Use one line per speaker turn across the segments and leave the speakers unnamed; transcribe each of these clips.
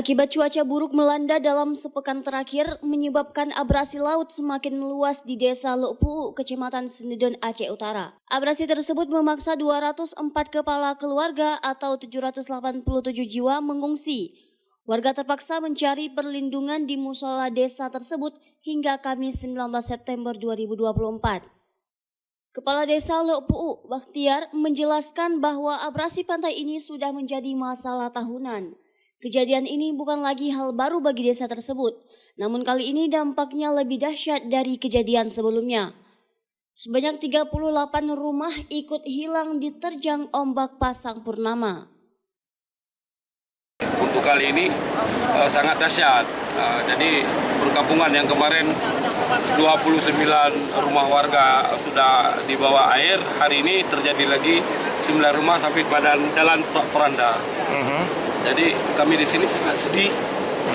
Akibat cuaca buruk melanda dalam sepekan terakhir menyebabkan abrasi laut semakin meluas di Desa Lokpuu, Kecamatan Senedon, Aceh Utara. Abrasi tersebut memaksa 204 kepala keluarga atau 787 jiwa mengungsi. Warga terpaksa mencari perlindungan di musola desa tersebut hingga Kamis 19 September 2024. Kepala Desa Lokpuu, Bakhtiar, menjelaskan bahwa abrasi pantai ini sudah menjadi masalah tahunan. Kejadian ini bukan lagi hal baru bagi desa tersebut, namun kali ini dampaknya lebih dahsyat dari kejadian sebelumnya. Sebanyak 38 rumah ikut hilang diterjang ombak pasang purnama.
Untuk kali ini sangat dahsyat. Jadi perkampungan yang kemarin 29 rumah warga sudah di bawah air, hari ini terjadi lagi 9 rumah sampai pada jalan Poranda. Jadi kami di sini sangat sedih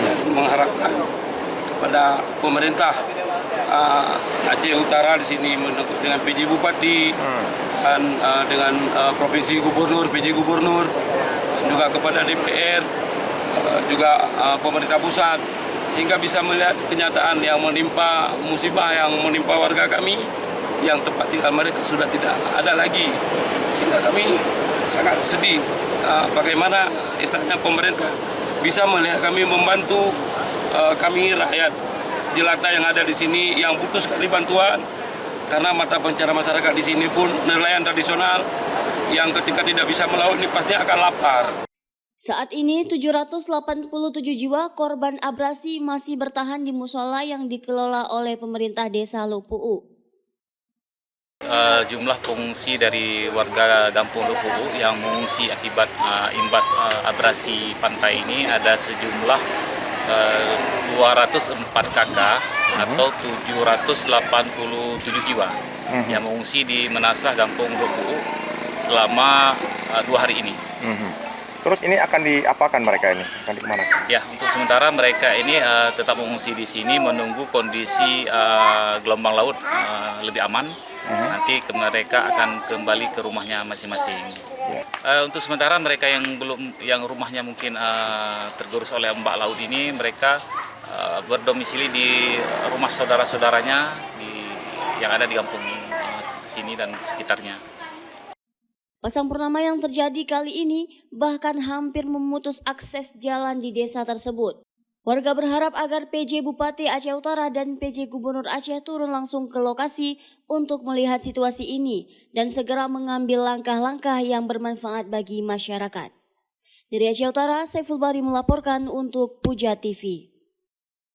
dan mengharapkan kepada pemerintah Aceh Utara di sini dengan PJ Bupati dan dengan Provinsi Gubernur, PJ Gubernur, dan juga kepada DPR, juga pemerintah pusat, sehingga bisa melihat kenyataan yang menimpa, musibah yang menimpa warga kami yang tempat tinggal mereka sudah tidak ada lagi, sehingga kami sangat sedih. Bagaimana istilahnya pemerintah bisa melihat kami, membantu kami rakyat jelata yang ada di sini yang butuh sekali bantuan, karena mata pencarian masyarakat di sini pun nelayan tradisional yang ketika tidak bisa melaut ini pasti akan lapar.
Saat ini 787 jiwa korban abrasi masih bertahan di musola yang dikelola oleh pemerintah Desa Lokpuu.
Jumlah pengungsi dari warga Kampung Lokpuu yang mengungsi akibat imbas abrasi pantai ini ada sejumlah 204 KK atau 787 jiwa yang mengungsi di Menasah Kampung Lokpuu selama 2 hari ini.
Terus ini akan diapakan mereka ini? Akan kemana?
Ya, untuk sementara mereka ini tetap mengungsi di sini menunggu kondisi gelombang laut lebih aman. Nanti mereka akan kembali ke rumahnya masing-masing. Untuk sementara mereka yang rumahnya mungkin tergerus oleh ombak laut ini, mereka berdomisili di rumah saudara-saudaranya yang ada di kampung sini dan sekitarnya.
Pasang purnama yang terjadi kali ini bahkan hampir memutus akses jalan di desa tersebut. Warga berharap agar PJ Bupati Aceh Utara dan PJ Gubernur Aceh turun langsung ke lokasi untuk melihat situasi ini dan segera mengambil langkah-langkah yang bermanfaat bagi masyarakat. Dari Aceh Utara, Saiful Bari melaporkan untuk Puja TV.